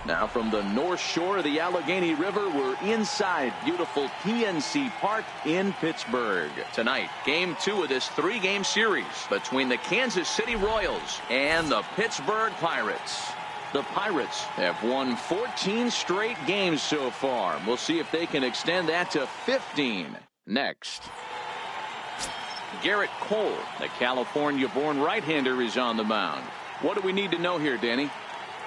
Now from the north shore of the Allegheny River, we're inside beautiful PNC Park in Pittsburgh. Tonight, game 2 of this 3-game series between the Kansas City Royals and the Pittsburgh Pirates. The Pirates have won 14 straight games so far. We'll see if they can extend that to 15. Next, Garrett Cole, the California-born right-hander, is on the mound. What do we need to know here, Danny?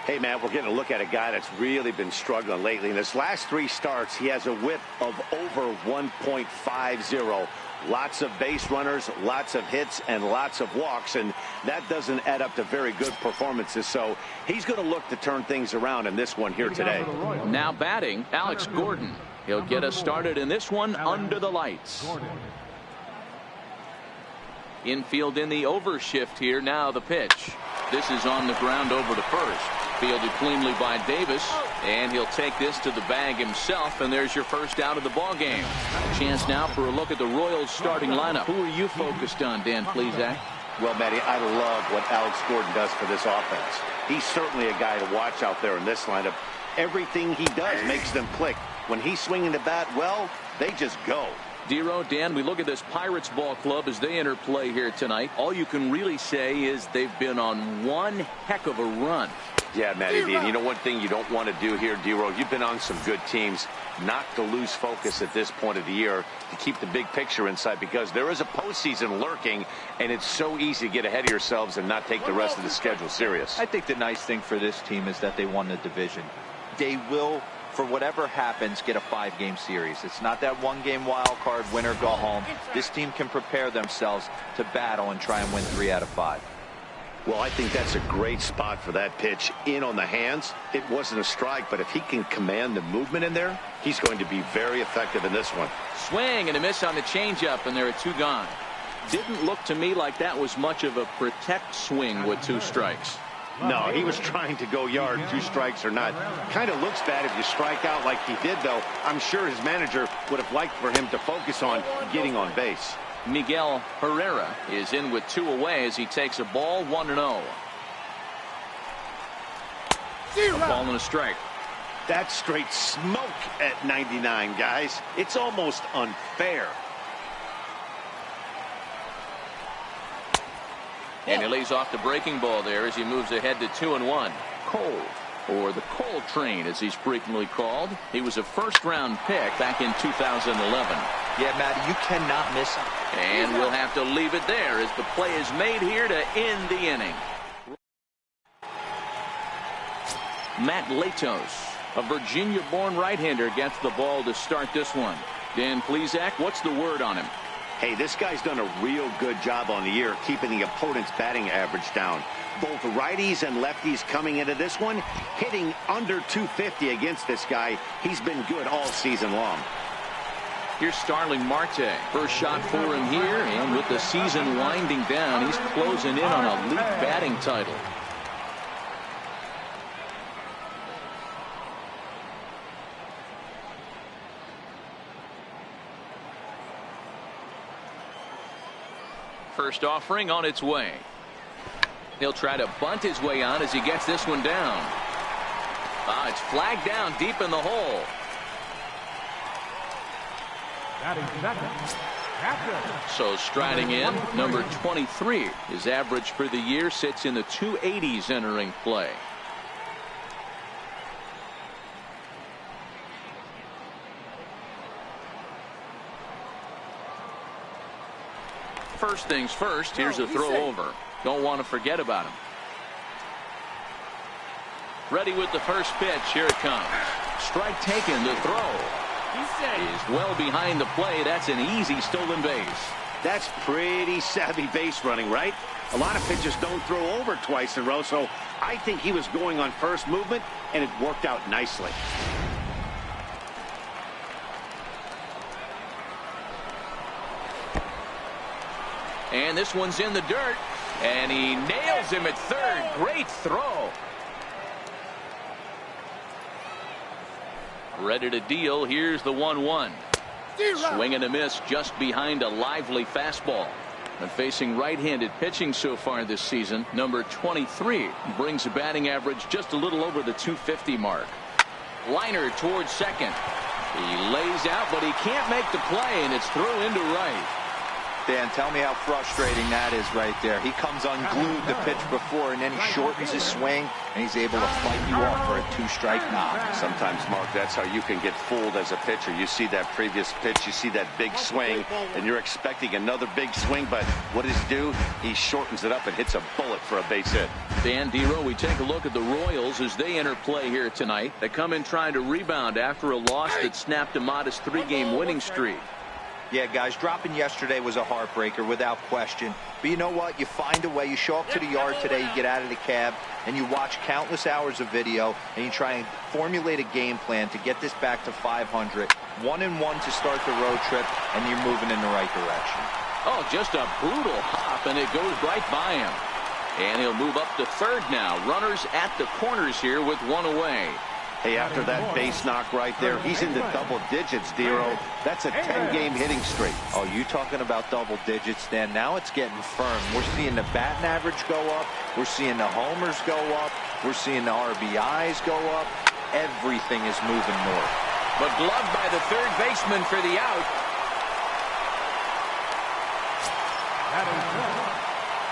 Hey, man, we're getting a look at a guy that's really been struggling lately. In his last 3 starts, he has a whip of over 1.50. Lots of base runners, lots of hits, and lots of walks, and that doesn't add up to very good performances. So he's going to look to turn things around in this one here today. Now batting, Alex Gordon. He'll get us started in this one under the lights. Infield in the overshift here. Now the pitch. This is on the ground over to first. Fielded cleanly by Davis, and he'll take this to the bag himself, and there's your first out of the ball game. Chance now for a look at the Royals starting lineup. Who are you focused on, Dan Plesac? Well, Matty, I love what Alex Gordon does for this offense. He's certainly a guy to watch out there in this lineup. Everything he does makes them click. When he's swinging the bat well, they just go. Dero, Dan, we look at this Pirates ball club as they enter play here tonight. All you can really say is they've been on one heck of a run. Yeah, Matty B, and you know one thing you don't want to do here, Dero, you've been on some good teams, not to lose focus at this point of the year, to keep the big picture in sight, because there is a postseason lurking, and it's so easy to get ahead of yourselves and not take the rest of the schedule serious. I think the nice thing for this team is that they won the division. They will, for whatever happens, get a 5-game series. It's not that 1-game wild card, win or go home. This team can prepare themselves to battle and try and win 3 out of 5. Well, I think that's a great spot for that pitch in on the hands. It wasn't a strike, but if he can command the movement in there, he's going to be very effective in this one. Swing and a miss on the changeup, and there are 2 gone. Didn't look to me like that was much of a protect swing with 2 strikes. No, he was trying to go yard, 2 strikes or not. Kind of looks bad if you strike out like he did, though. I'm sure his manager would have liked for him to focus on getting on base. Miguel Herrera is in with 2 away as he takes a ball 1-0. A ball and a strike. That's straight smoke at 99, guys. It's almost unfair. And he lays off the breaking ball there as he moves ahead to 2-1. Cole, or the Cole Train as he's frequently called. He was a first-round pick back in 2011. Yeah, Matt, you cannot miss him. And we'll have to leave it there as the play is made here to end the inning. Matt Latos, a Virginia-born right-hander, gets the ball to start this one. Dan Plesac, what's the word on him? Hey, this guy's done a real good job on the year keeping the opponent's batting average down. Both righties and lefties coming into this one, hitting under 250 against this guy. He's been good all season long. Here's Starling Marte. First shot for him here, and with the season winding down, he's closing in on a league batting title. First offering on its way. He'll try to bunt his way on as he gets this one down. It's flagged down deep in the hole. So striding in, number 23. His average for the year sits in the 280s entering play. First things first, here's a throw over. Don't want to forget about him. Ready with the first pitch. Here it comes. Strike taken. The throw is well behind the play. That's an easy stolen base. That's pretty savvy base running, right? A lot of pitchers don't throw over twice in a row, so I think he was going on first movement, and it worked out nicely. And this one's in the dirt, and he nails him at third. Great throw. Ready to deal. Here's the 1-1. Swing and a miss just behind a lively fastball. And facing right-handed pitching so far this season, number 23 brings a batting average just a little over the 250 mark. Liner towards second. He lays out, but he can't make the play, and it's through into right. Dan, tell me how frustrating that is right there. He comes unglued the pitch before, and then he shortens his swing, and he's able to fight you off for a 2-strike knock. Sometimes, Mark, that's how you can get fooled as a pitcher. You see that previous pitch, you see that big swing, and you're expecting another big swing, but what does he do? He shortens it up and hits a bullet for a base hit. Dan Dero, we take a look at the Royals as they enter play here tonight. They come in trying to rebound after a loss that snapped a modest 3-game winning streak. Yeah, guys, dropping yesterday was a heartbreaker without question. But you know what? You find a way. You show up to the yard today, you get out of the cab, and you watch countless hours of video, and you try and formulate a game plan to get this back to 500. 1-1 to start the road trip, and you're moving in the right direction. Oh, just a brutal hop, and it goes right by him. And he'll move up to third now. Runners at the corners here with one away. Hey, after that base knock right there, he's into double digits, Dero. That's a 10-game hitting streak. Oh, you talking about double digits, Dan? Now it's getting firm. We're seeing the batting average go up. We're seeing the homers go up. We're seeing the RBIs go up. Everything is moving north. But gloved by the third baseman for the out.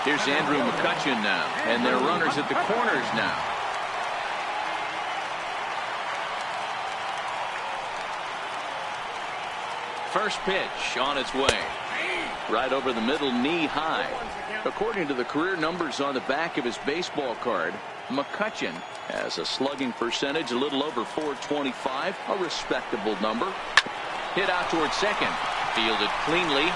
Here's Andrew McCutchen now, and their runners at the corners now. First pitch on its way. Right over the middle, knee high. According to the career numbers on the back of his baseball card, McCutchen has a slugging percentage a little over .425, a respectable number. Hit out towards second. Fielded cleanly.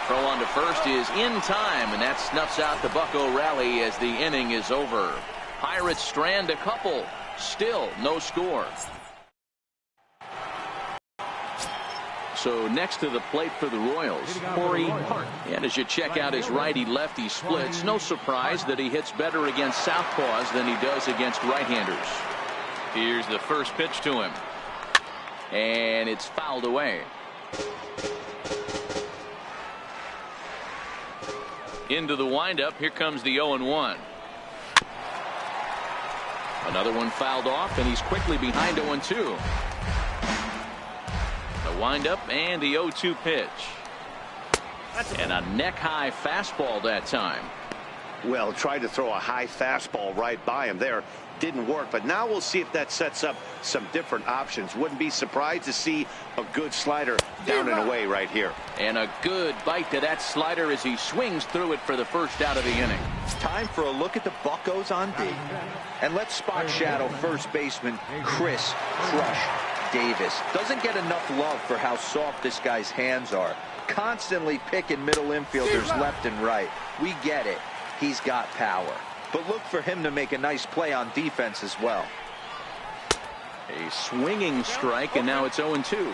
Throw on to first is in time, and that snuffs out the Bucco rally as the inning is over. Pirates strand a couple. Still no score. So next to the plate for the Royals, Corey Hart. And as you check out his righty-lefty splits, no surprise that he hits better against southpaws than he does against right-handers. Here's the first pitch to him. And it's fouled away. Into the windup. Here comes the 0-1. Another one fouled off, and he's quickly behind 0-2. Windup and the 0-2 pitch. And a neck-high fastball that time. Well, tried to throw a high fastball right by him there. Didn't work, but now we'll see if that sets up some different options. Wouldn't be surprised to see a good slider down and away right here. And a good bite to that slider as he swings through it for the first out of the inning. It's time for a look at the Buccos on D. And let's spot shadow first baseman Chris Crush Davis. Doesn't get enough love for how soft this guy's hands are. Constantly picking middle infielders left and right. We get it. He's got power. But look for him to make a nice play on defense as well. A swinging strike, and now it's 0-2.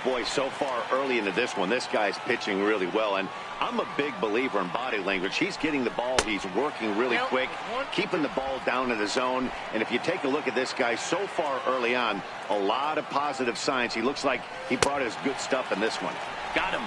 Boy, so far early into this one, this guy's pitching really well, and I'm a big believer in body language. He's getting the ball, he's working really quick, keeping the ball down in the zone, and if you take a look at this guy so far early on, a lot of positive signs. He looks like he brought his good stuff in this one. Got him.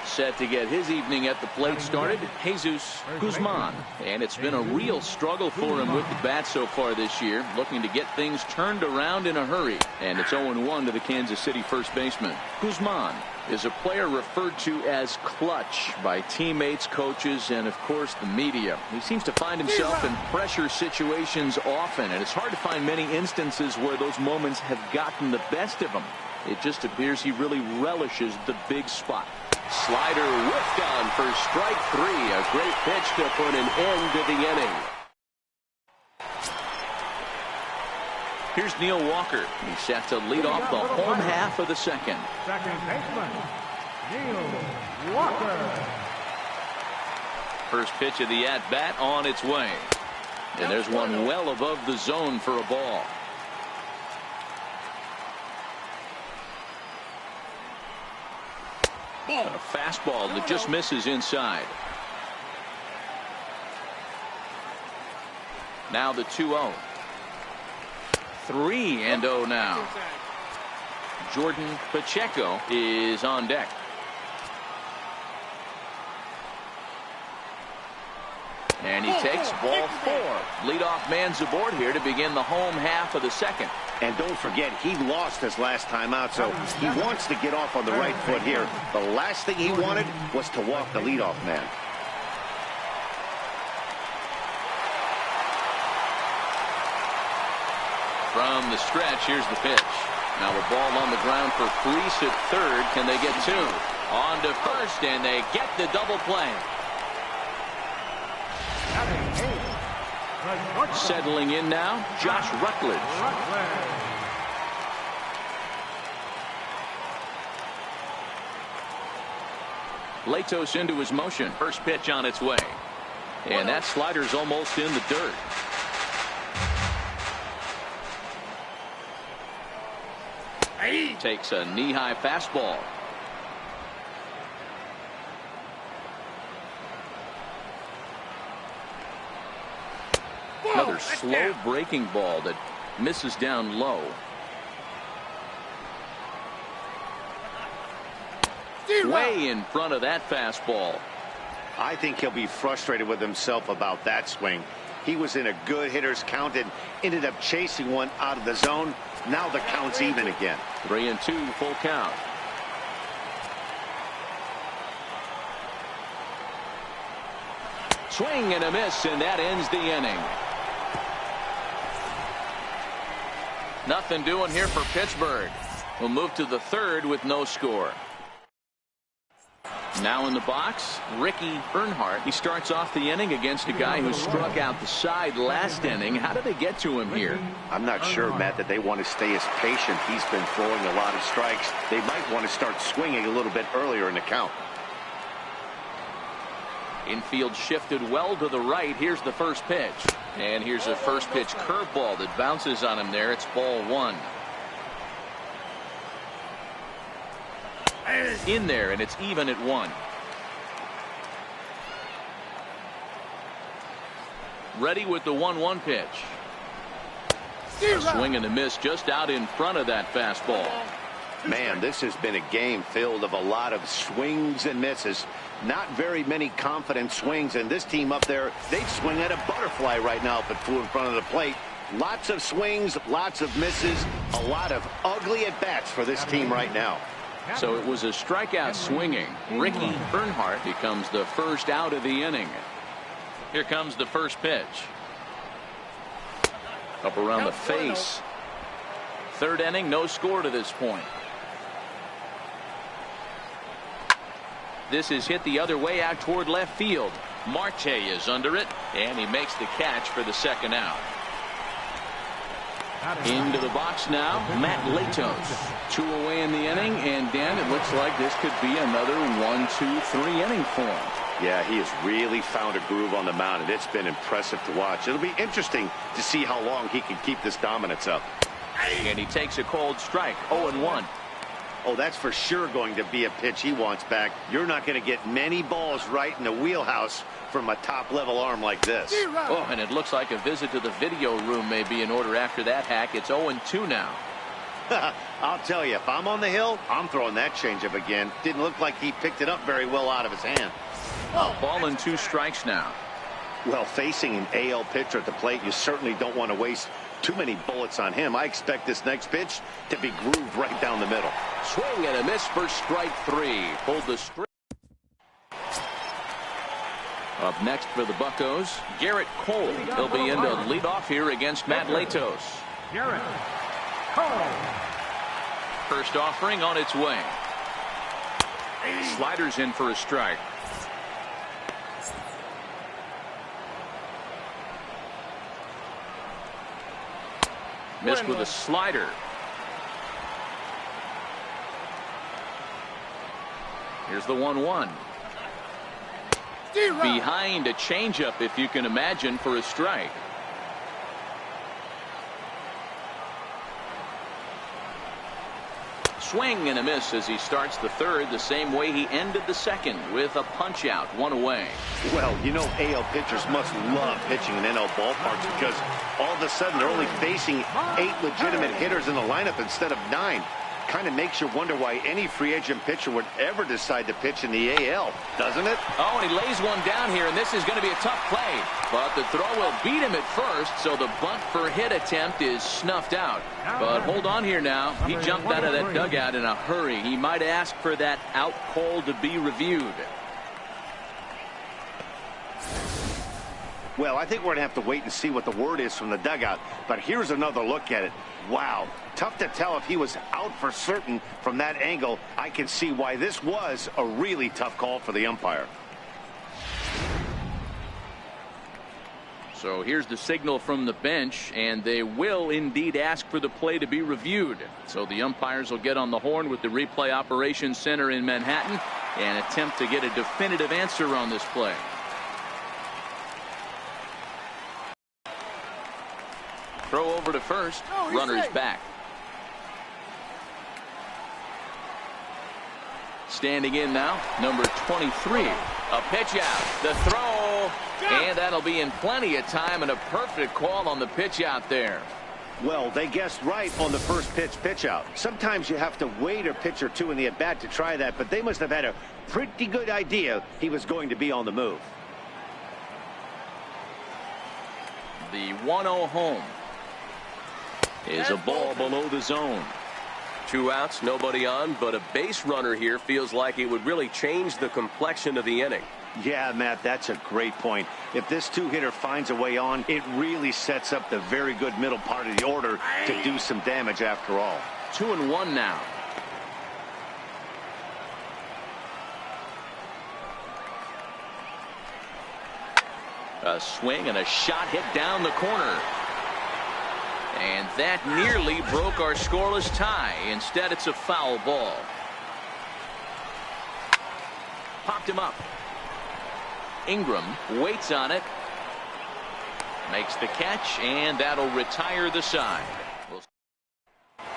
Set to get his evening at the plate started, Jesus Guzman. And it's been a real struggle for him with the bat so far this year, looking to get things turned around in a hurry. And it's 0-1 to the Kansas City first baseman. Guzman is a player referred to as clutch by teammates, coaches, and of course the media. He seems to find himself in pressure situations often, and it's hard to find many instances where those moments have gotten the best of him. It just appears he really relishes the big spot. Slider whiffed on for strike 3. A great pitch to put an end to the inning. Here's Neil Walker. He's set to lead off the home half of the second. Second baseman, Neil Walker. First pitch of the at-bat on its way. And there's one well above the zone for a ball. A fastball that just misses inside. Now the 2-0. 3-0 now. Jordan Pacheco is on deck. And he takes ball 4. Leadoff man's aboard here to begin the home half of the second. And don't forget, he lost his last time out, so he wants to get off on the right foot here. The last thing he wanted was to walk the leadoff man. From the stretch, here's the pitch. Now a ball on the ground for Priest at third. Can they get 2? On to first, and they get the double play. Settling in now, Josh Rutledge. Latos into his motion. First pitch on its way. And that slider's almost in the dirt. Takes a knee-high fastball. Another slow breaking ball that misses down low. Way in front of that fastball. I think he'll be frustrated with himself about that swing. He was in a good hitter's count and ended up chasing one out of the zone. Now the count's even again. 3-2 full count. Swing and a miss, and that ends the inning. Nothing doing here for Pittsburgh. We'll move to the third with no score. Now in the box, Ricky Earnhardt. He starts off the inning against a guy who struck out the side last inning. How did they get to him here? I'm not sure, Matt, that they want to stay as patient. He's been throwing a lot of strikes. They might want to start swinging a little bit earlier in the count. Infield shifted well to the right. Here's the first pitch. And here's a first pitch curveball that bounces on him there. It's ball 1. In there, and it's even at 1. Ready with the 1-1 pitch. A swing and a miss just out in front of that fastball. Man, this has been a game filled of a lot of swings and misses. Not very many confident swings, and this team up there, they'd swing at a butterfly right now if it flew in front of the plate. Lots of swings, lots of misses, a lot of ugly at-bats for this team right now. So it was a strikeout swinging. Ricky Earnhardt becomes the first out of the inning. Here comes the first pitch. Up around the face. Third inning, no score to this point. This is hit the other way out toward left field. Marte is under it, and he makes the catch for the second out. Into the box now, Matt Latos. 2 away in the inning, and Dan, it looks like this could be another 1-2-3 inning for him. Yeah, he has really found a groove on the mound, and it's been impressive to watch. It'll be interesting to see how long he can keep this dominance up. And he takes a cold strike, 0-1. Oh, that's for sure going to be a pitch he wants back. You're not going to get many balls right in the wheelhouse from a top-level arm like this. Oh, and it looks like a visit to the video room may be in order after that hack. It's 0-2 now. I'll tell you, if I'm on the hill, I'm throwing that changeup again. Didn't look like he picked it up very well out of his hand. Ball and 2 strikes now. Well, facing an AL pitcher at the plate, you certainly don't want to waste too many bullets on him. I expect this next pitch to be grooved right down the middle. Swing and a miss for strike 3. Pulled the string. Up next for the Buccos, Garrett Cole. He'll be in to lead off here against Matt Latos. Garrett Cole. First offering on its way. Sliders in for a strike. Missed with a slider. Here's the 1-1. Behind a changeup, if you can imagine, for a strike. Swing and a miss as he starts the third the same way he ended the second, with a punch out, 1 away. Well, you know, AL pitchers must love pitching in NL ballparks because all of a sudden they're only facing 8 legitimate hitters in the lineup instead of 9. Kind of makes you wonder why any free agent pitcher would ever decide to pitch in the AL, doesn't it? Oh, and he lays one down here, and this is going to be a tough play. But the throw will beat him at first, so the bunt for hit attempt is snuffed out. But hold on here now. He jumped out of that dugout in a hurry. He might ask for that out call to be reviewed. Well, I think we're going to have to wait and see what the word is from the dugout. But here's another look at it. Wow. Tough to tell if he was out for certain from that angle. I can see why this was a really tough call for the umpire. So here's the signal from the bench, and they will indeed ask for the play to be reviewed. So the umpires will get on the horn with the replay operations center in Manhattan and attempt to get a definitive answer on this play. Throw over to first. Runner's back. Standing in now, number 23. A pitch out. The throw. And that'll be in plenty of time, and a perfect call on the pitch out there. Well, they guessed right on the first pitch out. Sometimes you have to wait a pitch or two in the at-bat to try that, but they must have had a pretty good idea he was going to be on the move. The 1-0 home is a ball below the zone. 2 outs, nobody on, but a base runner here feels like it would really change the complexion of the inning. Yeah, Matt, that's a great point. If this two-hitter finds a way on, it really sets up the very good middle part of the order to do some damage after all. 2-1 now. A swing and a shot hit down the corner. And that nearly broke our scoreless tie. Instead, it's a foul ball. Popped him up. Ingram waits on it. Makes the catch, and that'll retire the side.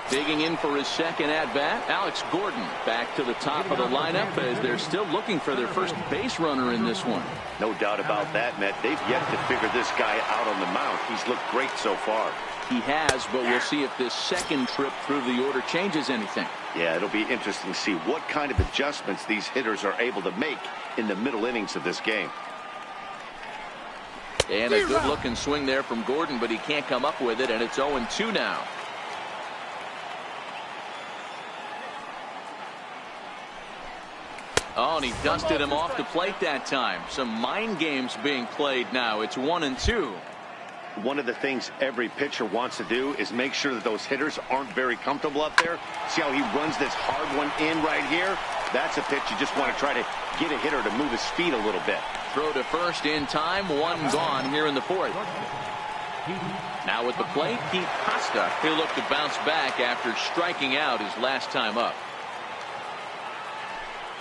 Digging in for his second at-bat, Alex Gordon back to the top of the lineup as they're still looking for their first base runner in this one. No doubt about that, Matt. They've yet to figure this guy out on the mound. He's looked great so far. He has, but we'll see if this second trip through the order changes anything. Yeah, it'll be interesting to see what kind of adjustments these hitters are able to make in the middle innings of this game. And a good-looking swing there from Gordon, but he can't come up with it, and it's 0-2 now. Oh, and he dusted him off the plate that time. Some mind games being played now. It's 1-2. One of the things every pitcher wants to do is make sure that those hitters aren't very comfortable up there. See how he runs this hard one in right here? That's a pitch you just want to try to get a hitter to move his feet a little bit. Throw to first in time. One gone here in the fourth. Now with the plate, Pete Costa. He'll look to bounce back after striking out his last time up.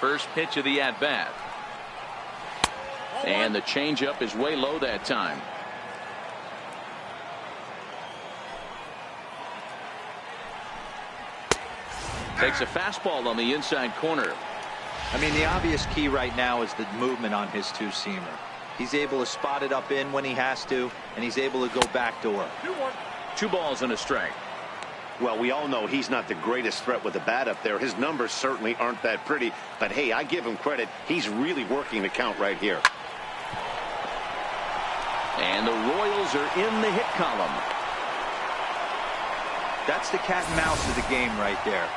First pitch of the at-bat. And the changeup is way low that time. Takes a fastball on the inside corner. I mean, the obvious key right now is the movement on his two-seamer. He's able to spot it up in when he has to, and he's able to go backdoor. 2 balls and a strike. Well, we all know he's not the greatest threat with the bat up there. His numbers certainly aren't that pretty, but hey, I give him credit. He's really working the count right here. And the Royals are in the hit column. That's the cat and mouse of the game right there.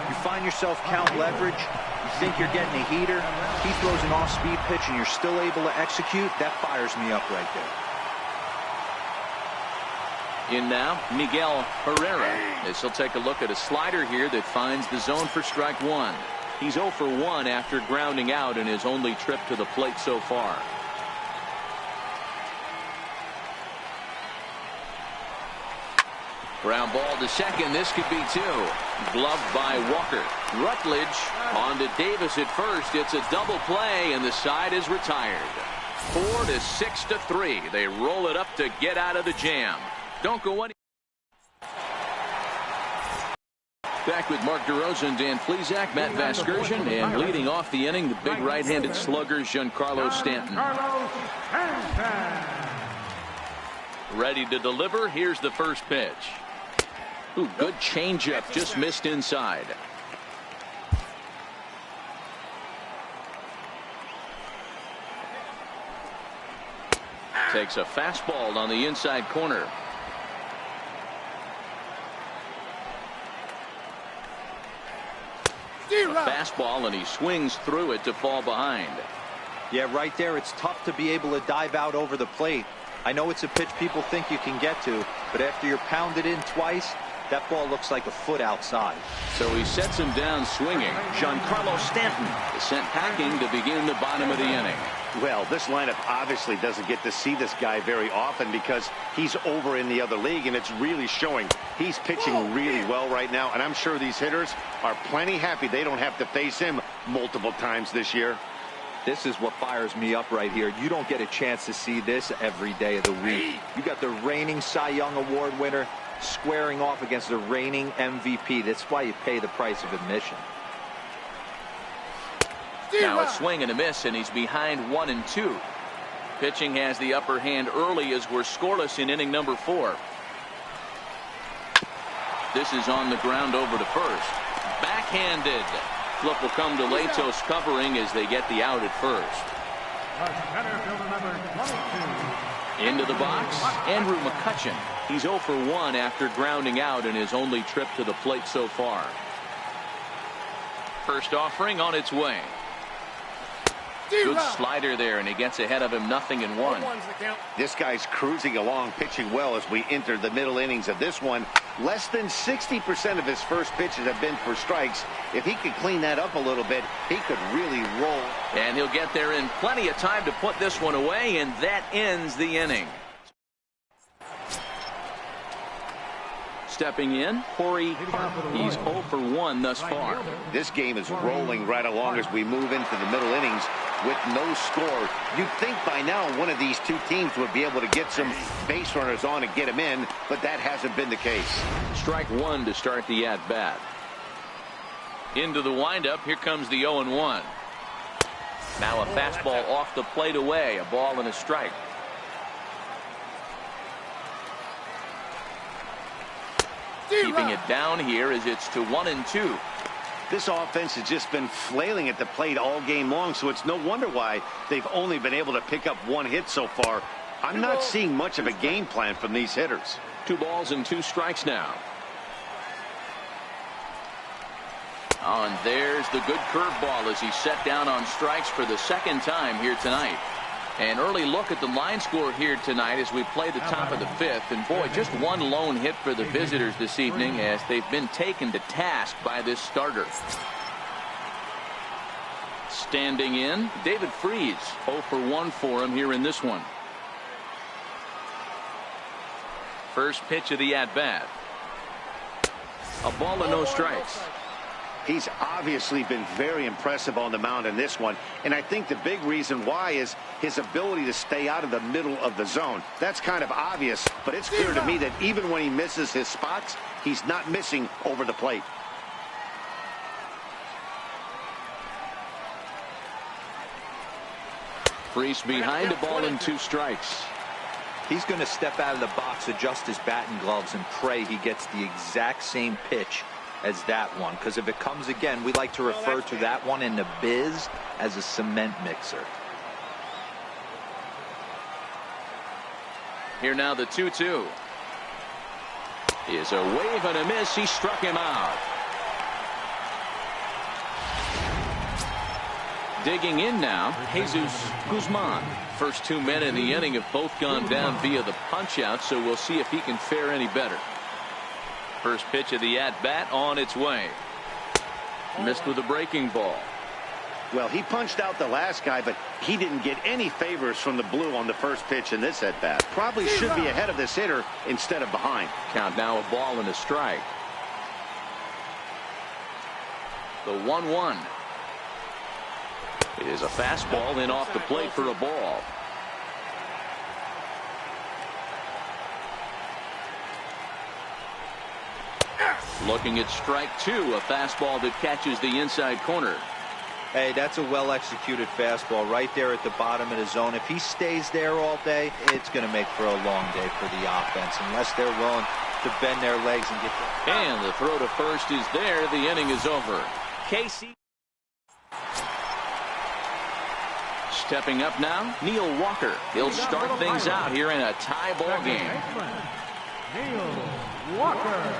You find yourself count leverage, you think you're getting a heater, he throws an off-speed pitch and you're still able to execute. That fires me up right there. In now, Miguel Herrera. This will take a look at a slider here that finds the zone for strike one. He's 0 for 1 after grounding out in his only trip to the plate so far. Ground ball to second. This could be 2. Gloved by Walker. Rutledge on to Davis at first. It's a double play, and the side is retired. 4-6-3. They roll it up to get out of the jam. Don't go any. Back with Mark DeRosa and Dan Plesac, Matt Vasgersian, and leading off the inning, the big right-handed slugger, Giancarlo Stanton. Ready to deliver. Here's the first pitch. Ooh, good changeup, just missed inside. Takes a fastball on the inside corner. A fastball, and he swings through it to fall behind. Yeah, right there, it's tough to be able to dive out over the plate. I know it's a pitch people think you can get to, but after you're pounded in twice, that ball looks like a foot outside. So he sets him down swinging. Giancarlo Stanton is sent packing to begin the bottom of the inning. Well, this lineup obviously doesn't get to see this guy very often because he's over in the other league, and it's really showing. He's pitching really well right now, and I'm sure these hitters are plenty happy they don't have to face him multiple times this year. This is what fires me up right here. You don't get a chance to see this every day of the week. You got the reigning Cy Young Award winner squaring off against the reigning MVP. That's why you pay the price of admission. Now a swing and a miss, and he's behind 1-2. Pitching has the upper hand early as we're scoreless in inning number 4. This is on the ground over to first. Backhanded. Flip will come to Latos covering as they get the out at first. Into the box, Andrew McCutchen. He's 0 for 1 after grounding out in his only trip to the plate so far. First offering on its way. Good slider there, and he gets ahead of him 0-1. This guy's cruising along, pitching well as we enter the middle innings of this one. Less than 60% of his first pitches have been for strikes. If he could clean that up a little bit, he could really roll. And he'll get there in plenty of time to put this one away, and that ends the inning. Stepping in, Corey Hart. He's 0 for 1 thus far. This game is rolling right along as we move into the middle innings with no score. You'd think by now one of these two teams would be able to get some base runners on and get them in, but that hasn't been the case. Strike 1 to start the at-bat. Into the windup, here comes the 0-1. Now a fastball off the plate away, a ball and a strike. Keeping it down here as it's to 1-2. This offense has just been flailing at the plate all game long, so it's no wonder why they've only been able to pick up 1 hit so far. I'm not seeing much of a game plan from these hitters. 2 balls and 2 strikes now. Oh, and there's the good curveball as he's set down on strikes for the second time here tonight. An early look at the line score here tonight as we play the top of the 5th. And boy, just 1 lone hit for the visitors this evening as they've been taken to task by this starter. Standing in, David Freese. 0 for 1 for him here in this one. First pitch of the at-bat. A ball and no strikes. He's obviously been very impressive on the mound in this one, and I think the big reason why is his ability to stay out of the middle of the zone. That's kind of obvious, but it's clear to me that even when he misses his spots, he's not missing over the plate. Freese behind, a ball and 2 strikes. He's going to step out of the box, adjust his batting gloves, and pray he gets the exact same pitch as that one, because if it comes again, we like to refer to that one in the biz as a cement mixer. Here now the 2-2 is a wave and a miss. He struck him out. Digging in now, Jesus Guzman. First 2 men in the inning have both gone down via the punch out, so we'll see if he can fare any better. First pitch of the at-bat on its way. Missed with a breaking ball. Well, he punched out the last guy, but he didn't get any favors from the blue on the first pitch in this at-bat. Probably should be ahead of this hitter instead of behind. Count now a ball and a strike. The 1-1 is a fastball in off the plate for a ball. Looking at strike 2, a fastball that catches the inside corner. Hey, that's a well-executed fastball right there at the bottom of the zone. If he stays there all day, it's going to make for a long day for the offense, unless they're willing to bend their legs and get there. And the throw to first is there. The inning is over. Casey Stepping up now, Neil Walker. He'll start things out here in a tie ball game. Neil Walker.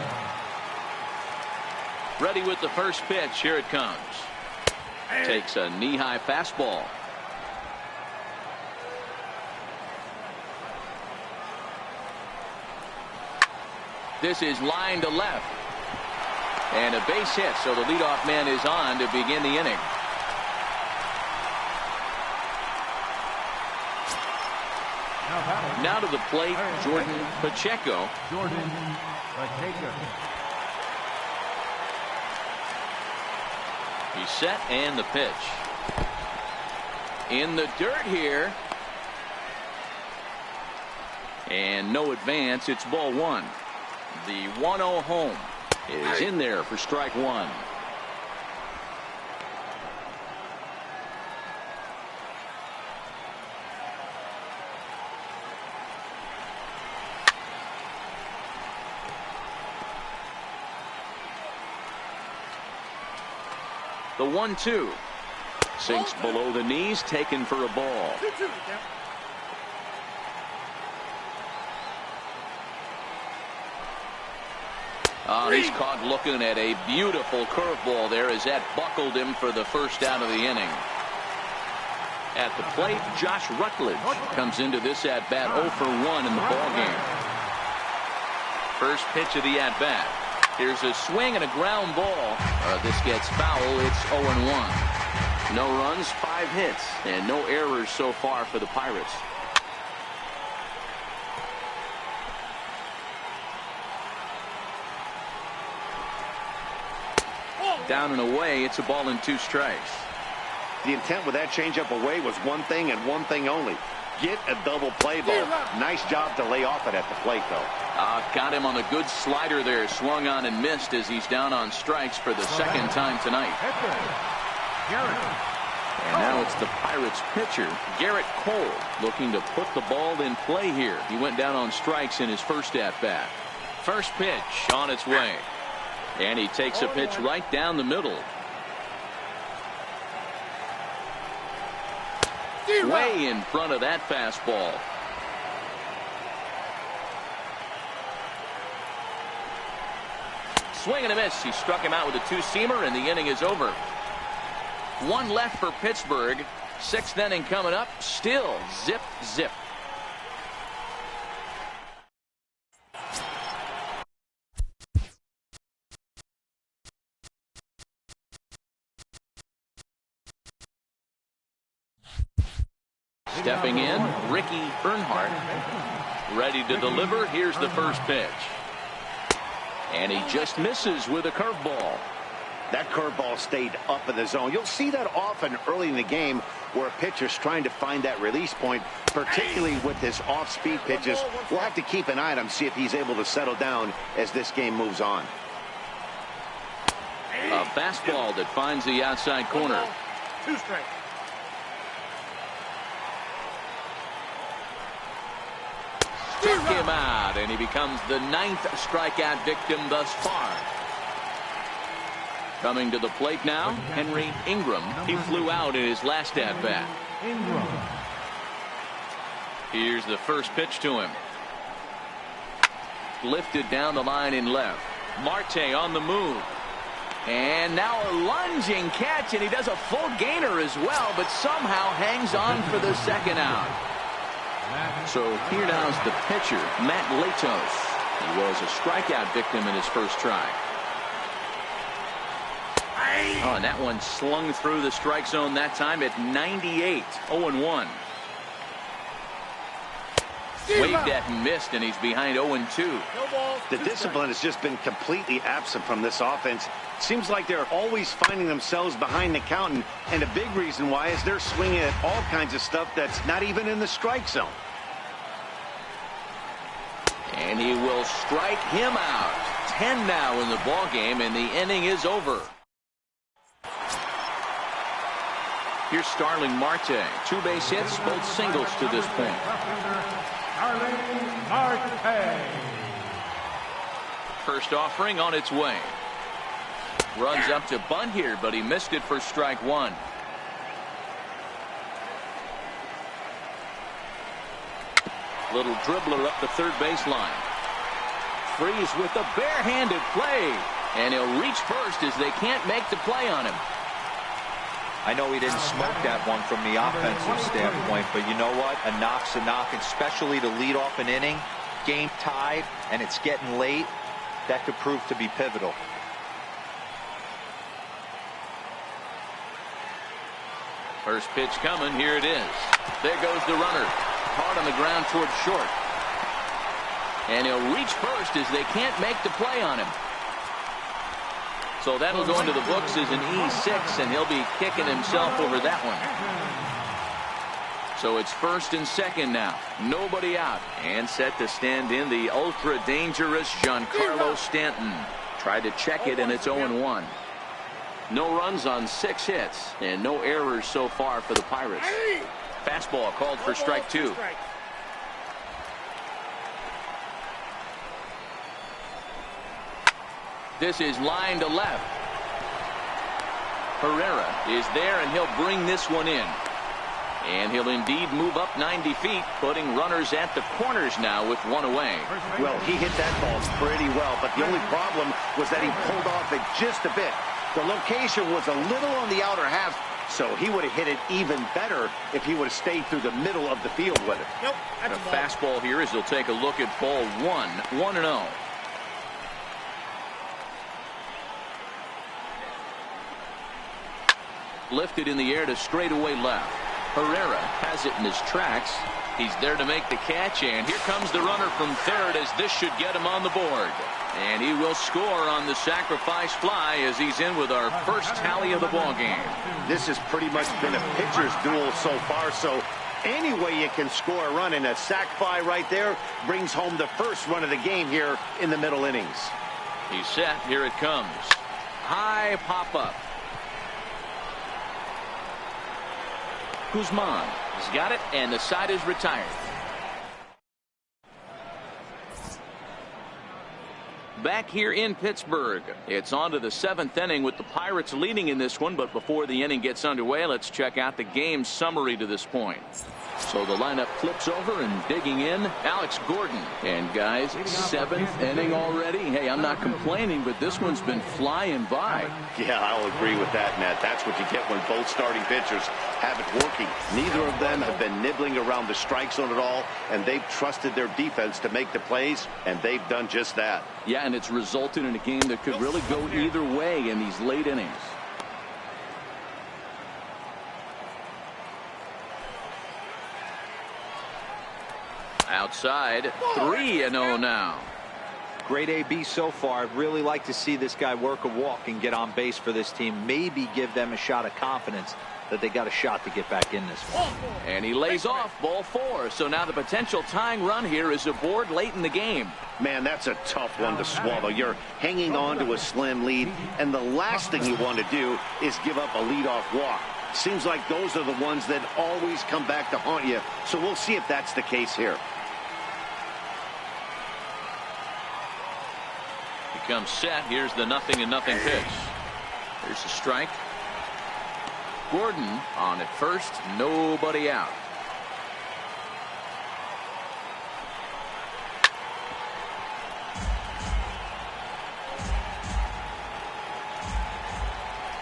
Ready with the first pitch. Here it comes. Takes a knee-high fastball. This is line to left. And a base hit, so the leadoff man is on to begin the inning. Now to the plate, Jordan Pacheco. He's set, and the pitch. In the dirt here. And no advance. It's ball one. The 1-0 home is in there for strike one. The 1-2 sinks below the knees, taken for a ball. He's caught looking at a beautiful curveball there as that buckled him for the first out of the inning. At the plate, Josh Rutledge comes into this at-bat 0 for 1 in the ballgame. First pitch of the at-bat. Here's a swing and a ground ball. This gets foul. It's 0-1. No runs, 5 hits, and no errors so far for the Pirates. Down and away, it's a ball and 2 strikes. The intent with that changeup away was one thing and one thing only. Get a double play ball. Nice job to lay off it at the plate, though. Got him on a good slider there. Swung on and missed as he's down on strikes for the second time tonight. And now it's the Pirates pitcher, Garrett Cole, looking to put the ball in play here. He went down on strikes in his first at-bat. First pitch on its way. And he takes a pitch right down the middle. Way in front of that fastball. Swing and a miss. He struck him out with a 2-seamer, and the inning is over. 1 left for Pittsburgh. 6th inning coming up. Still zip, zip. Stepping in, Ricky Earnhardt. Ready to deliver. Here's the first pitch. And he just misses with a curveball. That curveball stayed up in the zone. You'll see that often early in the game where a pitcher's trying to find that release point, particularly with his off-speed pitches. We'll have to keep an eye on him, see if he's able to settle down as this game moves on. A fastball that finds the outside corner. 2 strikes. Struck him out, and he becomes the 9th strikeout victim thus far. Coming to the plate now, Henry Ingram. He flew out in his last at-bat. Here's the first pitch to him. Lifted down the line in left. Marte on the move. And now a lunging catch, and he does a full gainer as well, but somehow hangs on for the second out. So here now's the pitcher, Matt Latos. He was a strikeout victim in his first try. Oh, and that one slung through the strike zone that time at 98. 0-1. Waved at and missed, and he's behind 0-2. The discipline has just been completely absent from this offense. Seems like they're always finding themselves behind the count, and a big reason why is they're swinging at all kinds of stuff that's not even in the strike zone. And he will strike him out. 10 now in the ball game, and the inning is over. Here's Starling Marte. 2 base hits, both singles to this point. First offering on its way. Runs up to bunt here, but he missed it for strike 1. Little dribbler up the third baseline. Freeze with the barehanded play. And he'll reach first as they can't make the play on him. I know he didn't smoke that one from the offensive standpoint, but you know what? A knock's a knock, especially to lead off an inning, game tied, and it's getting late. That could prove to be pivotal. First pitch coming. Here it is. There goes the runner. Hard on the ground towards short. And he'll reach first as they can't make the play on him. So that'll go into the books as an E6, and he'll be kicking himself over that one. So it's first and second now. Nobody out. And set to stand in the ultra-dangerous Giancarlo Stanton. Tried to check it, and it's 0-1. No runs on 6 hits, and no errors so far for the Pirates. Fastball called for strike 2. This is line to left. Herrera is there, and he'll bring this one in. And he'll indeed move up 90 feet, putting runners at the corners now with one away. Well, he hit that ball pretty well, but the only problem was that he pulled off it just a bit. The location was a little on the outer half, so he would have hit it even better if he would have stayed through the middle of the field with it. Nope, that's a fastball here as he'll take a look at ball 1, 1-0. Lifted in the air to straightaway left. Herrera has it in his tracks. He's there to make the catch, and here comes the runner from third as this should get him on the board. And he will score on the sacrifice fly as he's in with our first tally of the ball game. This has pretty much been a pitcher's duel so far, so any way you can score a run, and a sac fly right there brings home the first run of the game here in the middle innings. He's set. Here it comes. High pop-up. Guzman has got it, and the side is retired. Back here in Pittsburgh, it's on to the 7th inning with the Pirates leading in this one. But before the inning gets underway, let's check out the game summary to this point. So the lineup flips over, and digging in, Alex Gordon. And guys, 7th inning already. Hey, I'm not complaining, but this one's been flying by. Yeah, I'll agree with that, Matt. That's what you get when both starting pitchers have it working. Neither of them have been nibbling around the strike zone at all, and they've trusted their defense to make the plays, and they've done just that. Yeah, and it's resulted in a game that could really go either way in these late innings. Outside, 3-0 now. Great AB so far. I'd really like to see this guy work a walk and get on base for this team. Maybe give them a shot of confidence that they got a shot to get back in this one. And he lays off ball 4. So now the potential tying run here is aboard late in the game. Man, that's a tough one to swallow. You're hanging on to a slim lead, and the last thing you want to do is give up a leadoff walk. Seems like those are the ones that always come back to haunt you. So we'll see if that's the case here. Comes set. Here's the 0-0 pitch. Here's the strike. Gordon on at first. Nobody out.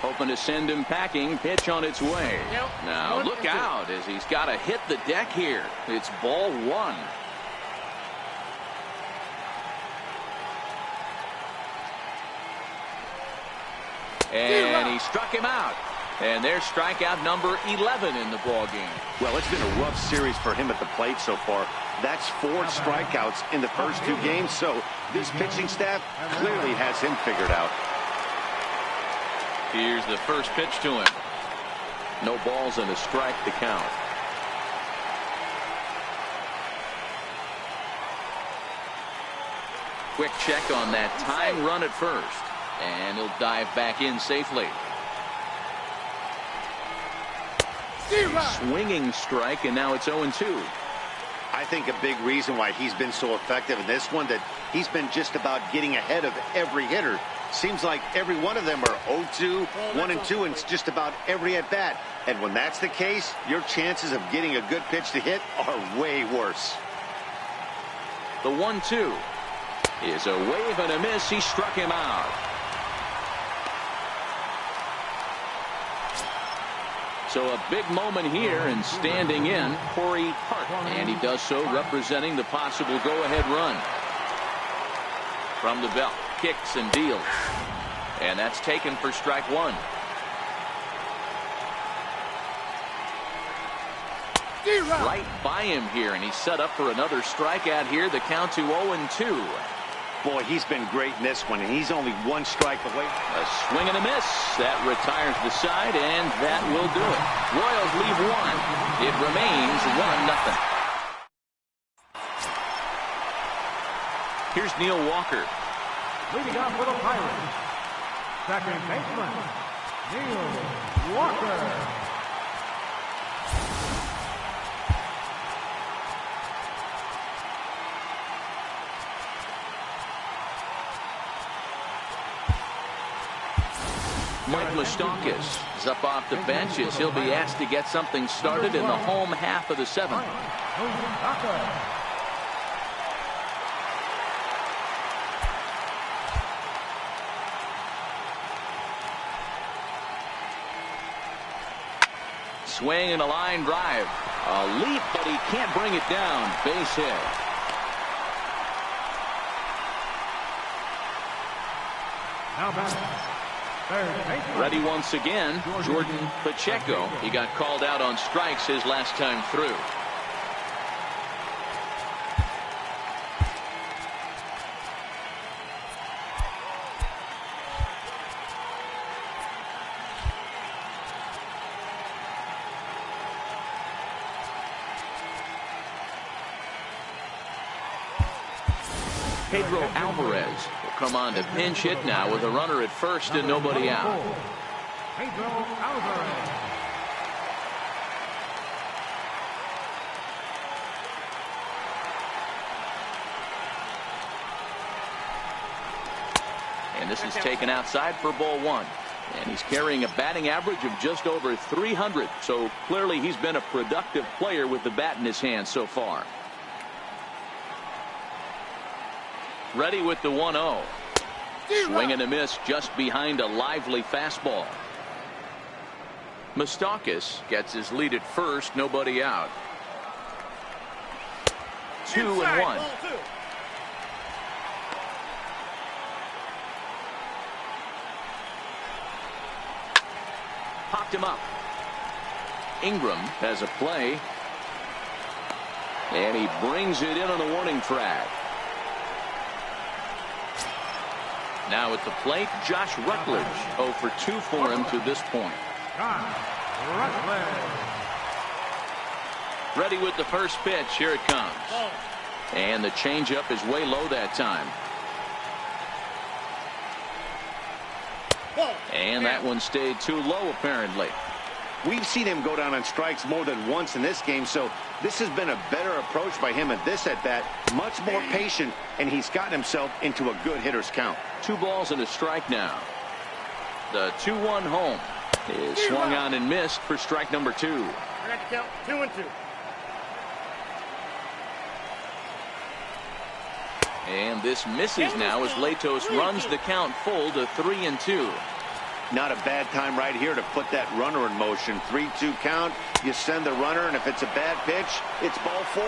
Hoping to send him packing. Pitch on its way. Now look out as he's got to hit the deck here. It's ball 1. And he struck him out. And there's strikeout number 11 in the ball game. Well, it's been a rough series for him at the plate so far. That's 4 strikeouts in the first 2 games. So this pitching staff clearly has him figured out. Here's the first pitch to him. No balls and a strike to count. Quick check on that tying run at first. And he'll dive back in safely. Swinging strike, and now it's 0-2. I think a big reason why he's been so effective in this one, that he's been just about getting ahead of every hitter. Seems like every one of them are 0-2, 1-2, and it's just about every at-bat. And when that's the case, your chances of getting a good pitch to hit are way worse. The 1-2 is a wave and a miss. He struck him out. So a big moment here, and standing in, Corey Hart. And he does so representing the possible go-ahead run. From the belt, kicks and deals. And that's taken for strike one. Right by him here, and he's set up for another strikeout here. The count to 0-2. Boy, he's been great in this one, and he's only one strike away. A swing and a miss. That retires the side, and that will do it. Royals leave one. It remains 1-0. Here's Neil Walker. Leading off for the Pirates, second baseman, Neil Walker. Mike Moustakas is up off the bench as he'll be asked to get something started in the home half of the seventh. Swing and a line drive. A leap, but he can't bring it down. Base hit. Now back. Ready once again, Jordan Pacheco. He got called out on strikes his last time through. Pedro Alvarez will come on to pinch hit now with a runner at first and nobody out. Pedro Alvarez. And this is taken outside for ball one. And he's carrying a batting average of just over 300. So clearly he's been a productive player with the bat in his hand so far. Ready with the 1-0. Swing and a miss just behind a lively fastball. Moustakas gets his lead at first, nobody out. 2-1. Popped him up. Ingram has a play. And he brings it in on the warning track. Now at the plate, Josh Rutledge. 0 for 2 for him to this point. Ready with the first pitch. Here it comes. And the changeup is way low that time. And that one stayed too low apparently. We've seen him go down on strikes more than once in this game, so this has been a better approach by him at this at-bat. Much more patient, and he's gotten himself into a good hitter's count. 2 balls and a strike now. The 2-1 home is swung on and missed for strike number 2. I got to count 2-2. And this misses now as Latos runs the count full to 3-2. Not a bad time right here to put that runner in motion. 3-2 count. You send the runner, and if it's a bad pitch, it's ball 4.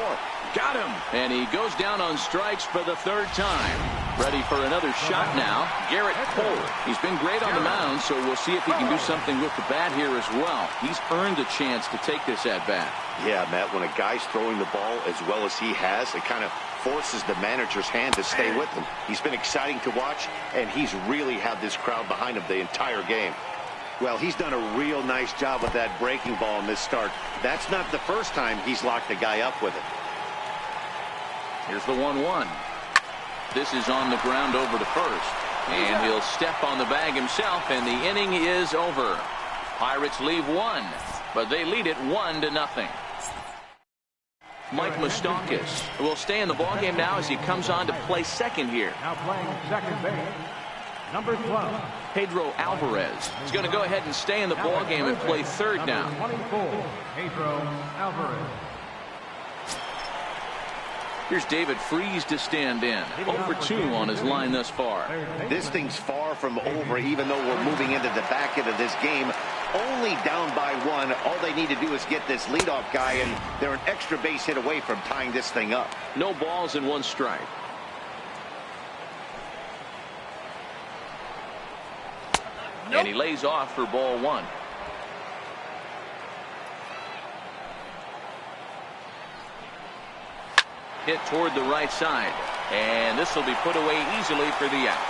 Got him. And he goes down on strikes for the 3rd time. Ready for another shot now. Garrett Cole. He's been great on the mound, so we'll see if he can do something with the bat here as well. He's earned a chance to take this at bat. Yeah, Matt, when a guy's throwing the ball as well as he has, it kind of forces the manager's hand to stay with him. He's been exciting to watch, and he's really had this crowd behind him the entire game. Well, he's done a real nice job with that breaking ball in this start. That's not the first time he's locked the guy up with it. Here's the 1-1. This is on the ground over to first. And he'll step on the bag himself, and the inning is over. Pirates leave one, but they lead it 1-0. Mike Moustakas will stay in the ballgame now as he comes on to play second here. Now playing second base, number 12. Pedro Alvarez is going to go ahead and stay in the ballgame and play third now. 24, Pedro Alvarez. Here's David Freese to stand in. 0-for-2 on his line thus far. This thing's far from over, even though we're moving into the back end of this game. Only down by 1. All they need to do is get this leadoff guy, and they're an extra base hit away from tying this thing up. No balls and 1 strike. Nope. And he lays off for ball 1. Hit toward the right side, and this will be put away easily for the out.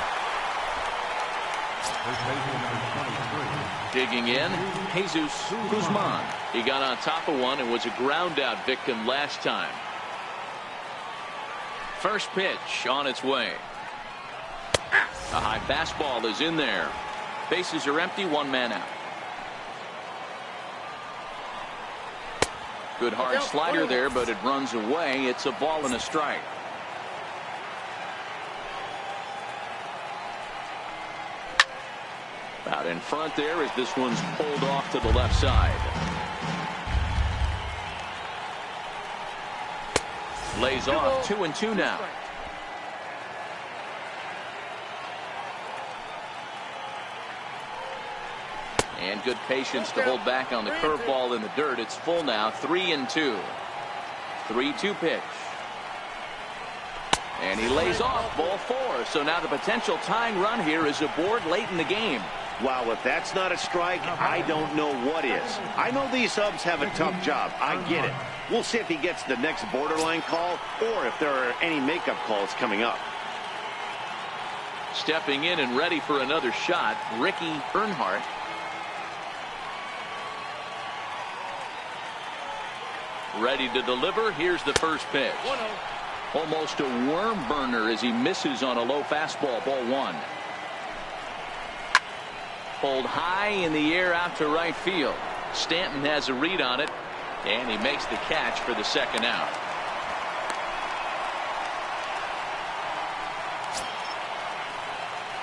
Digging in, Jesus Guzman. He got on top of one and was a ground out victim last time. First pitch on its way. A high fastball is in there. Bases are empty, 1 man out. Good hard slider there, but it runs away. It's a ball and a strike. Out in front there as this one's pulled off to the left side. Lays off 2-2 now. And good patience to hold back on the curveball in the dirt. It's full now, 3-2. 3-2 pitch. And he lays off ball 4. So now the potential tying run here is aboard late in the game. Wow, if that's not a strike, I don't know what is. I know these subs have a tough job. I get it. We'll see if he gets the next borderline call or if there are any makeup calls coming up. Stepping in and ready for another shot, Ricky Earnhardt. Ready to deliver. Here's the first pitch. Almost a worm burner as he misses on a low fastball. Ball 1. Pulled high in the air out to right field. Stanton has a read on it, and he makes the catch for the second out.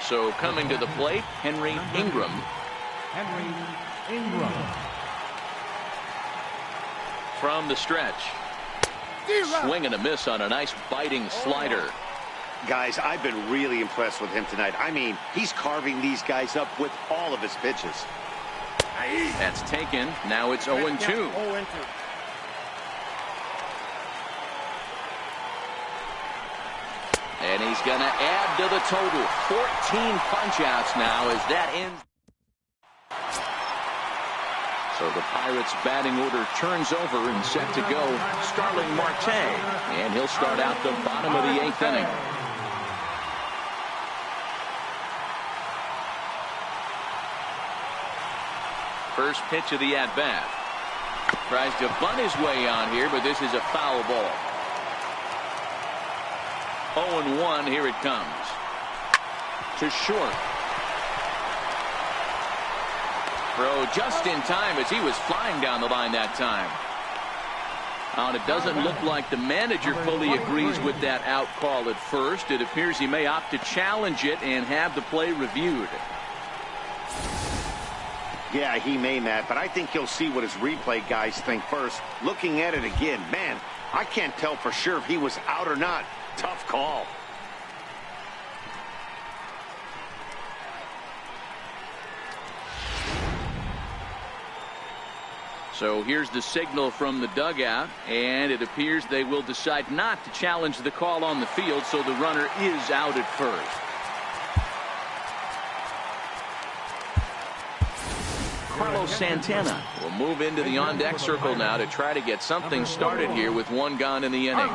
So coming to the plate, Henry Ingram. From the stretch. Swing and a miss on a nice biting slider. Guys, I've been really impressed with him tonight. I mean, he's carving these guys up with all of his pitches. That's taken. Now it's 0-2. And he's going to add to the total. 14 punch-outs now as that ends. So the Pirates batting order turns over and set to go. Starling Marte, and he'll start out the bottom of the 8th inning. First pitch of the at-bat. Tries to bunt his way on here, but this is a foul ball. 0-1, here it comes. To short. Throw just in time as he was flying down the line that time. And it doesn't look like the manager fully agrees with that out call at first. It appears he may opt to challenge it and have the play reviewed. Yeah, he may, Matt, but I think he'll see what his replay guys think first. Looking at it again, man, I can't tell for sure if he was out or not. Tough call. So here's the signal from the dugout, and it appears they will decide not to challenge the call on the field, so the runner is out at first. Carlos Santana will move into the on-deck circle now to try to get something started here with 1 gone in the inning.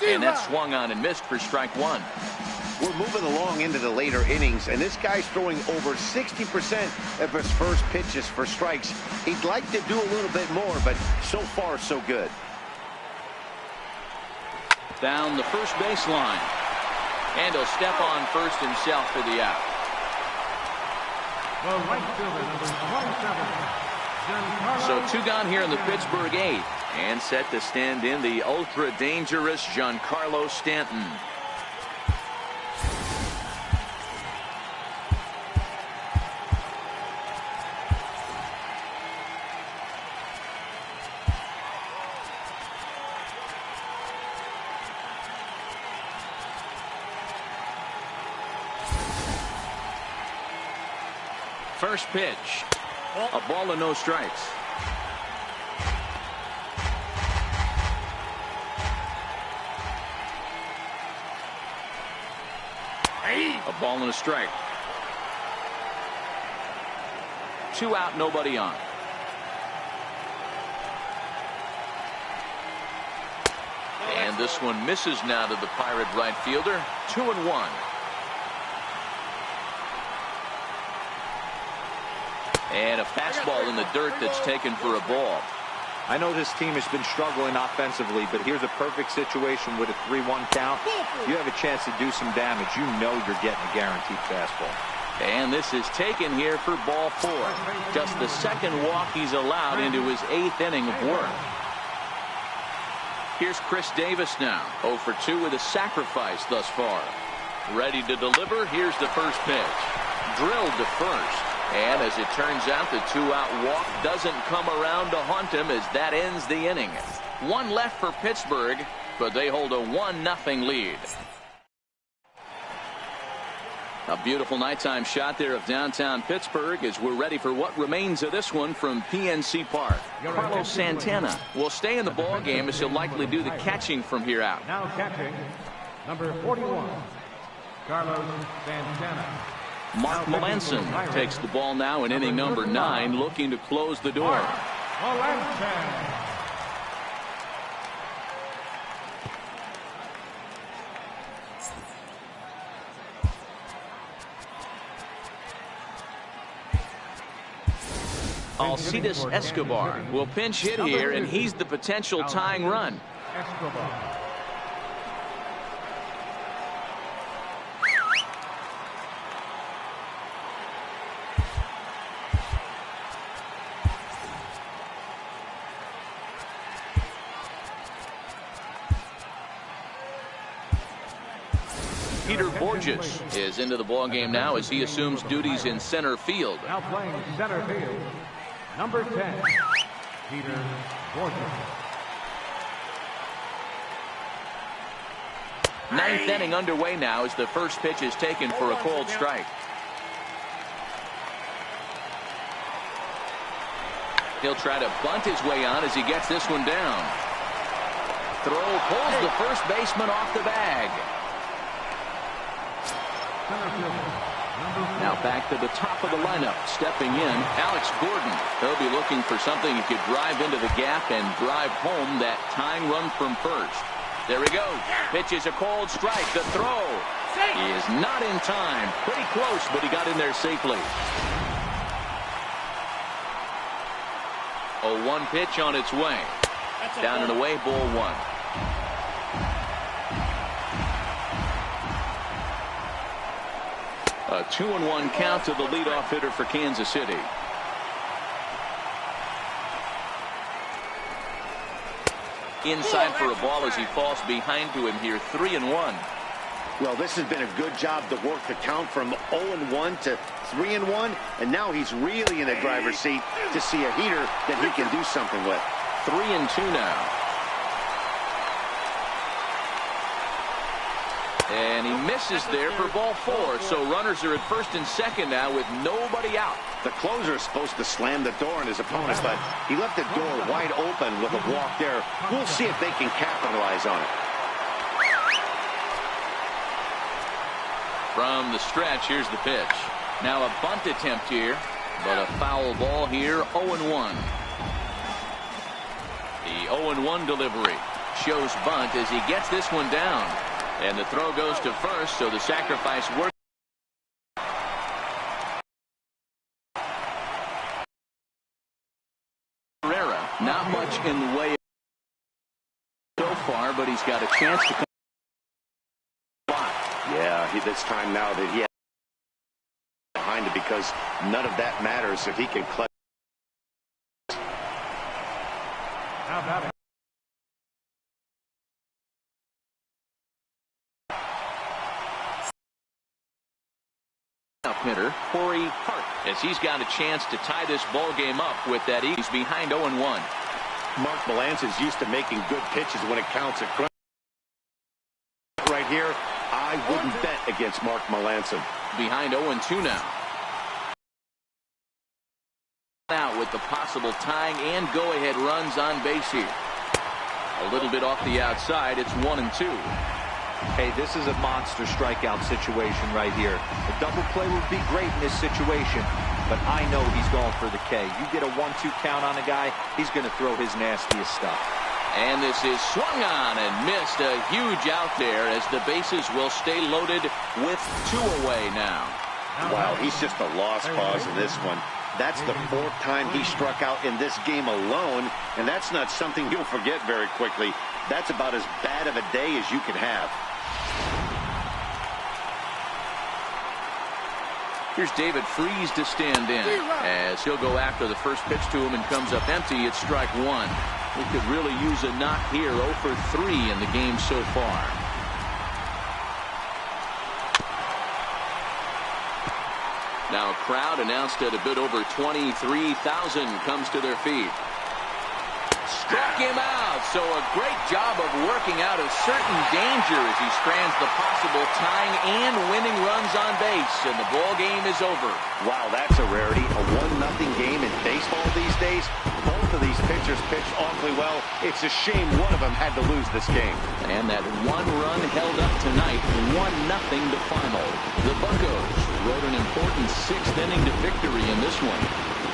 And that swung on and missed for strike 1. We're moving along into the later innings, and this guy's throwing over 60% of his first pitches for strikes. He'd like to do a little bit more, but so far, so good. Down the first baseline. And he'll step on first himself for the out. So 2 gone here in the Pittsburgh 8th. And set to stand in the ultra-dangerous Giancarlo Stanton. First pitch. A ball and no strikes. A ball and a strike. 2 out, nobody on. And this one misses now to the Pirate right fielder. 2-1. And a fastball in the dirt that's taken for a ball. I know this team has been struggling offensively, but here's a perfect situation with a 3-1 count. You have a chance to do some damage. You know you're getting a guaranteed fastball. And this is taken here for ball 4. Just the second walk he's allowed into his 8th inning of work. Here's Chris Davis now. 0 for 2 with a sacrifice thus far. Ready to deliver. Here's the first pitch. Drilled to first. And as it turns out, the 2-out walk doesn't come around to haunt him as that ends the inning. 1 left for Pittsburgh, but they hold a 1-0 lead. A beautiful nighttime shot there of downtown Pittsburgh as we're ready for what remains of this one from PNC Park. Carlos Santana will stay in the ball game as he'll likely do the catching from here out. Now catching, number 41, Carlos Santana. Mark Melanson takes the ball now in inning number 9, looking to close the door. Melanson. Alcides Escobar will pinch hit here, and he's the potential tying run. Escobar. Peter Borges is into the ball game now as he assumes duties in center field. Now playing center field, number 10, Peter Borges. 9th inning underway now as the first pitch is taken for a cold strike. He'll try to bunt his way on as he gets this one down. Throw pulls the first baseman off the bag. Now back to the top of the lineup. Stepping in, Alex Gordon. He'll be looking for something he could drive into the gap and drive home that tying run from first. There he goes. Pitches a cold strike. The throw. He is not in time. Pretty close, but he got in there safely. 0-1 pitch on its way. Down and away, ball 1. A 2-1 count to the leadoff hitter for Kansas City. Inside for a ball as he falls behind to him here. 3-1. Well, this has been a good job to work the count from 0-1 to 3-1, and now he's really in a driver's seat to see a heater that he can do something with. 3-2 now. And he misses there for ball 4. So runners are at first and second now with nobody out. The closer is supposed to slam the door on his opponent, but he left the door wide open with a walk there. We'll see if they can capitalize on it. From the stretch, here's the pitch. Now a bunt attempt here, but a foul ball here. 0-1. The 0-1 delivery shows bunt as he gets this one down. And the throw goes to first, so the sacrifice works. Herrera, not much in the way so far, but he's got a chance to come. Yeah, this time now that he has behind it, because none of that matters if he can clutch. How about it? Hitter Corey Hart as he's got a chance to tie this ball game up with that. He's behind 0-1. Mark Melanson is used to making good pitches when it counts at crunch. Right here, I wouldn't bet against Mark Melanson. Behind 0-2 now. Out with the possible tying and go-ahead runs on base here. A little bit off the outside. It's 1-2. Hey, this is a monster strikeout situation right here. A double play would be great in this situation, but I know he's going for the K. You get a 1-2 count on a guy, he's going to throw his nastiest stuff. And this is swung on and missed. A huge out there as the bases will stay loaded with 2 away now. Wow, he's just a lost cause in this one. That's the 4th time he struck out in this game alone, and that's not something you'll forget very quickly. That's about as bad of a day as you can have. Here's David Freese to stand in as he'll go after the first pitch to him and comes up empty. It's strike 1. We could really use a knock here. 0 for 3 in the game so far. Now a crowd announced at a bit over 23,000 comes to their feet. Struck him out. So a great job of working out a certain danger as he strands the possible tying and winning runs on base. And the ball game is over. Wow, that's a rarity. A 1-0 game in baseball these days. Both of these pitchers pitched awfully well. It's a shame one of them had to lose this game. And that 1 run held up tonight. 1-0 to final. The Buccos rode an important 6th inning to victory in this one.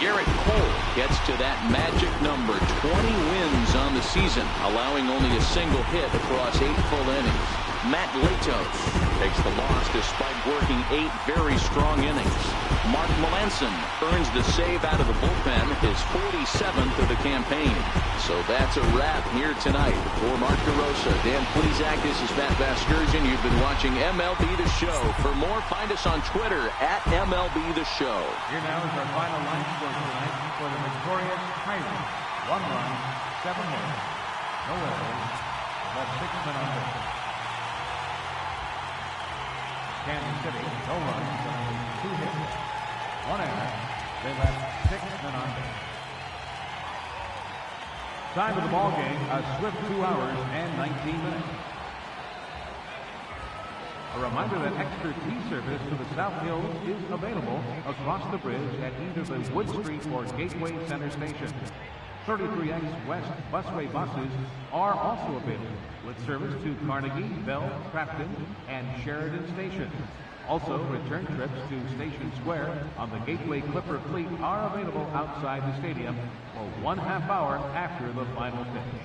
Garrett Cole gets to that magic number. 20 wins on the season, allowing only a single hit across 8 full innings. Matt Latos takes the loss despite working 8 very strong innings. Mark Melanson earns the save out of the bullpen, his 47th of the campaign. So that's a wrap here tonight. For Mark DeRosa, Dan Plesac, this is Matt Vasgersian. You've been watching MLB The Show. For more, find us on Twitter at MLB The Show. Here now is our final line score tonight for the victorious Pirates. 1 run, 7 hits, no errors, but 6 men on base. Kansas City, no runs, but only 2 hits, 1 error. They left 6 men on base. Time of the ball game, a swift 2 hours and 19 minutes. A reminder that extra T service to the South Hills is available across the bridge at either the Wood Street or Gateway Center station. 33X West busway buses are also available with service to Carnegie, Bell, Crafton, and Sheridan stations. Also, return trips to Station Square on the Gateway Clipper fleet are available outside the stadium for 1/2 hour after the final pitch.